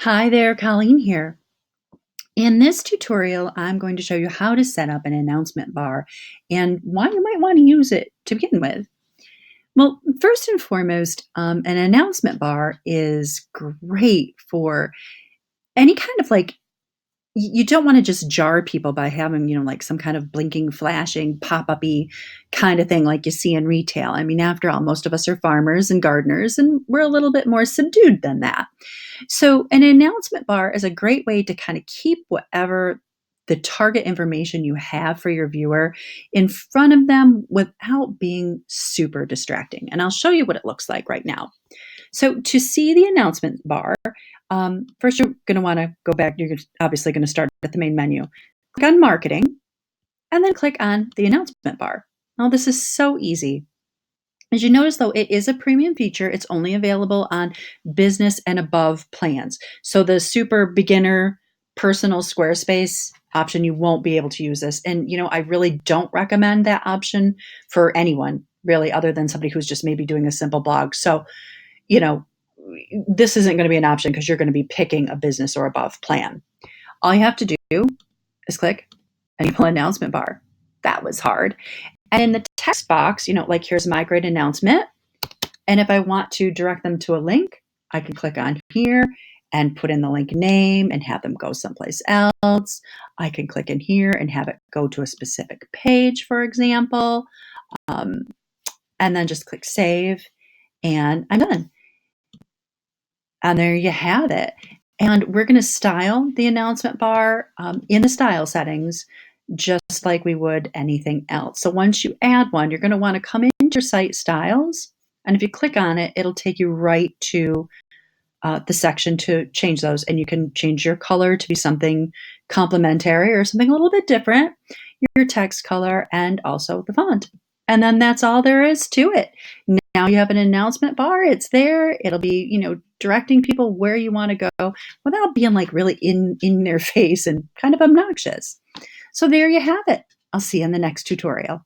Hi there, Colleen here. In this tutorial, I'm going to show you how to set up an announcement bar and why you might want to use it to begin with. Well, first and foremost, an announcement bar is great for any kind of you don't want to just jar people by having, like some kind of blinking, flashing, pop-up-y kind of thing like you see in retail. I mean, after all, most of us are farmers and gardeners, and we're a little bit more subdued than that. So, an announcement bar is a great way to kind of keep whatever the target information you have for your viewer in front of them without being super distracting. And I'll show you what it looks like right now. So, to see the announcement bar, first you're going to want to go back. You're obviously going to start at the main menu. Click on Marketing, and then click on the announcement bar. Now, this is so easy. As you notice, though, it is a premium feature. It's only available on business and above plans. So the super beginner personal Squarespace option, you won't be able to use this. And, I really don't recommend that option for anyone, really, other than somebody who's just maybe doing a simple blog. So, you know, this isn't going to be an option because you're going to be picking a business or above plan. All you have to do is click enable announcement bar. That was hard. And in the text box, like here's my great announcement. And if I want to direct them to a link, I can click on here and put in the link name and have them go someplace else. I can click in here and have it go to a specific page, for example, and then just click save and I'm done. And there you have it. And we're going to style the announcement bar in the style settings just like we would anything else. So once you add one, you're going to want to come into your site styles. And if you click on it, it'll take you right to the section to change those. And you can change your color to be something complementary or something a little bit different, your text color, and also the font. And then that's all there is to it. Now you have an announcement bar. It's there. It'll be, directing people where you want to go without being like really in their face and kind of obnoxious. So there you have it. I'll see you in the next tutorial.